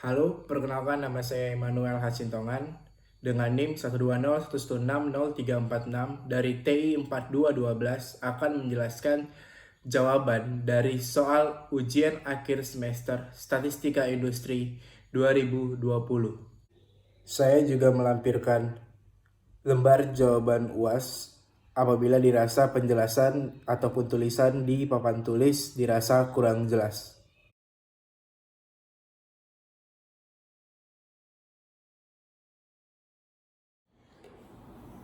Halo, perkenalkan nama saya Immanuel Hasintongan dengan NIM 12011600346 dari TI 4212 akan menjelaskan jawaban dari soal ujian akhir semester Statistika Industri 2020. Saya juga melampirkan lembar jawaban UAS apabila dirasa penjelasan ataupun tulisan di papan tulis dirasa kurang jelas.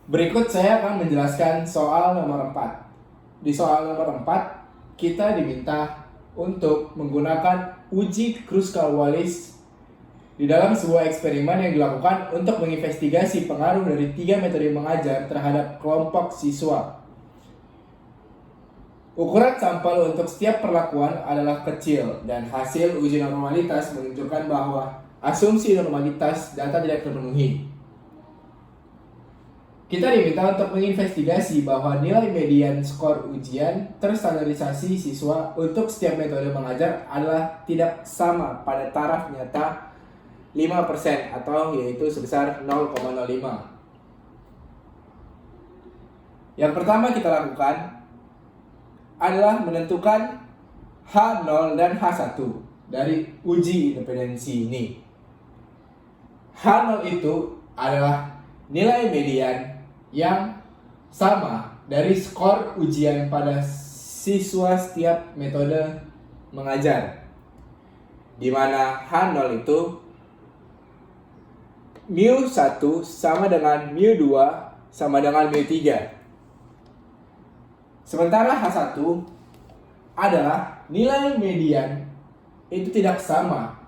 Berikut saya akan menjelaskan soal nomor 4. Di soal nomor 4, kita diminta untuk menggunakan uji Kruskal-Wallis di dalam sebuah eksperimen yang dilakukan untuk menginvestigasi pengaruh dari 3 metode mengajar terhadap kelompok siswa. Ukuran sampel untuk setiap perlakuan adalah kecil dan hasil uji normalitas menunjukkan bahwa asumsi normalitas data tidak terpenuhi. Kita diminta untuk menginvestigasi bahwa nilai median skor ujian terstandarisasi siswa untuk setiap metode mengajar adalah tidak sama pada taraf nyata 5% atau yaitu sebesar 0,05. Yang pertama kita lakukan adalah menentukan H0 dan H1 dari uji independensi ini. H0 itu adalah nilai median yang sama dari skor ujian pada siswa setiap metode mengajar, di mana H0 itu mu1 sama dengan mu2 sama dengan mu3. Sementara H1 adalah nilai median itu tidak sama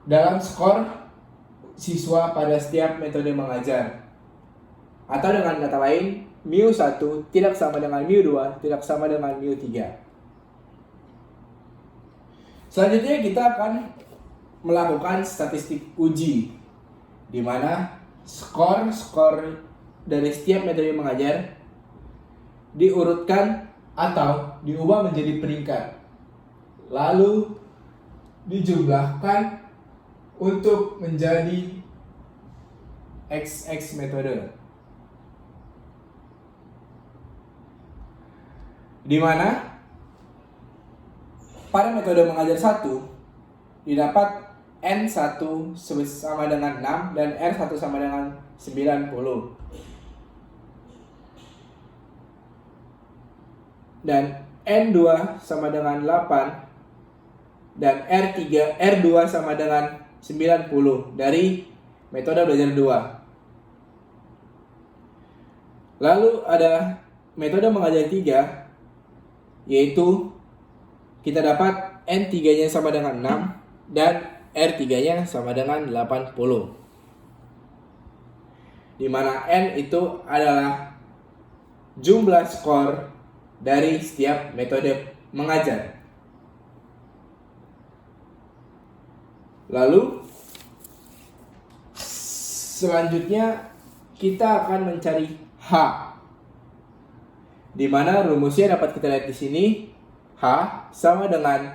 dalam skor siswa pada setiap metode mengajar. Atau dengan kata lain, mu1 tidak sama dengan mu2, tidak sama dengan mu3. Selanjutnya kita akan melakukan statistik uji, di mana skor dari setiap metode mengajar diurutkan atau diubah menjadi peringkat, lalu dijumlahkan untuk menjadi XX metode, di mana pada metode mengajar 1 didapat N1 sama dengan 6 dan R1 sama dengan 90, dan N2 sama dengan 8 dan R2 sama dengan 90 dari metode belajar 2. Lalu ada metode mengajar 3, yaitu kita dapat N3-nya sama dengan 6 dan R3-nya sama dengan 80. Di mana N itu adalah jumlah skor dari setiap metode mengajar. Lalu selanjutnya kita akan mencari H, di mana rumusnya dapat kita lihat di sini. H sama dengan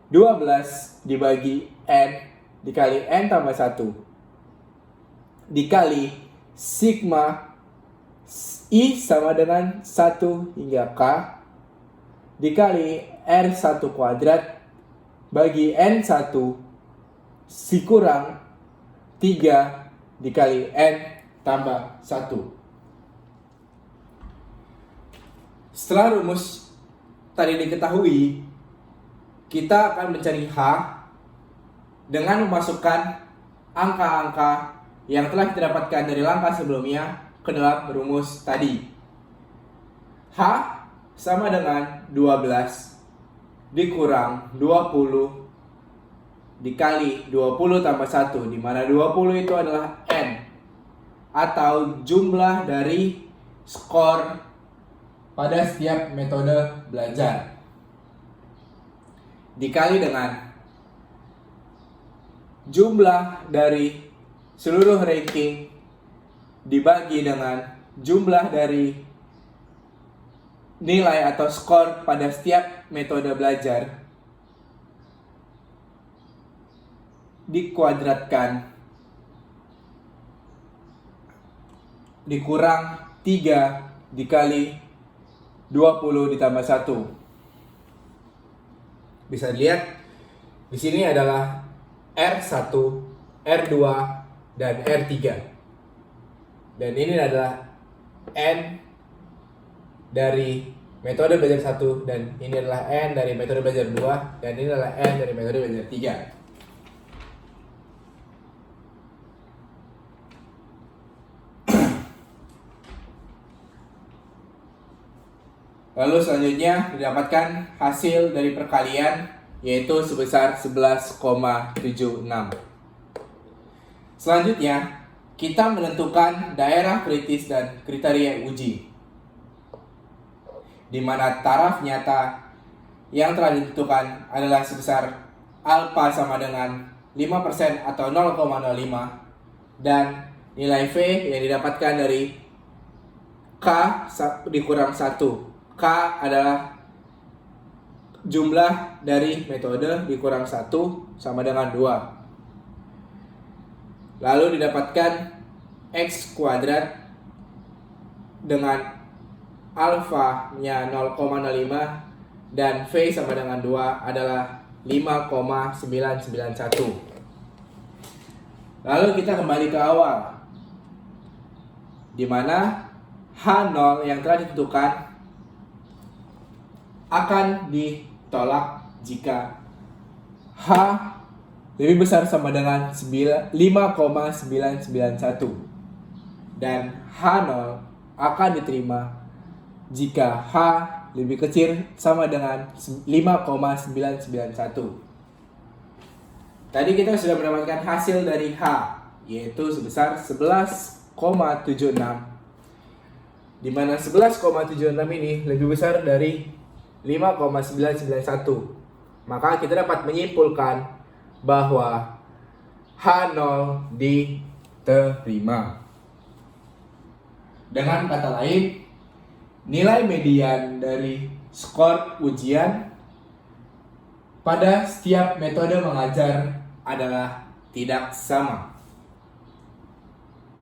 12 dibagi N dikali N tambah 1 dikali sigma I sama dengan 1 hingga K dikali R1 kuadrat bagi N1 si kurang 3 dikali N tambah 1. Setelah rumus tadi diketahui, kita akan mencari H dengan memasukkan angka-angka yang telah kita dapatkan dari langkah sebelumnya ke dalam rumus tadi. H sama dengan 12 dikurang 20 dikali 20 tambah 1, di mana 20 itu adalah N atau jumlah dari skor pada setiap metode belajar, dikali dengan jumlah dari seluruh ranking dibagi dengan jumlah dari nilai atau skor pada setiap metode belajar dikuadratkan dikurang 3 dikali 20 ditambah 1. Bisa dilihat di sini adalah R1, R2, dan R3. Dan ini adalah N dari metode belajar 1, dan ini adalah N dari metode belajar 2, dan ini adalah N dari metode belajar 3. Lalu selanjutnya didapatkan hasil dari perkalian, yaitu sebesar 11,76. Selanjutnya, kita menentukan daerah kritis dan kriteria uji, di mana taraf nyata yang telah ditentukan adalah sebesar alfa sama dengan 5% atau 0,05, dan nilai V yang didapatkan dari K dikurang 1. K adalah jumlah dari metode dikurang 1 sama dengan 2. Lalu didapatkan X kuadrat dengan alfa-nya 0,05 dan V sama dengan 2 adalah 5,991. Lalu kita kembali ke awal, di mana H0 yang telah ditentukan akan ditolak jika H lebih besar sama dengan 5,991, dan H0 akan diterima jika H lebih kecil sama dengan 5,991. Tadi kita sudah mendapatkan hasil dari H, yaitu sebesar 11,76, di mana 11,76 ini lebih besar dari 5,991. Maka kita dapat menyimpulkan bahwa H0 diterima. Dengan kata lain, nilai median dari skor ujian pada setiap metode mengajar adalah tidak sama.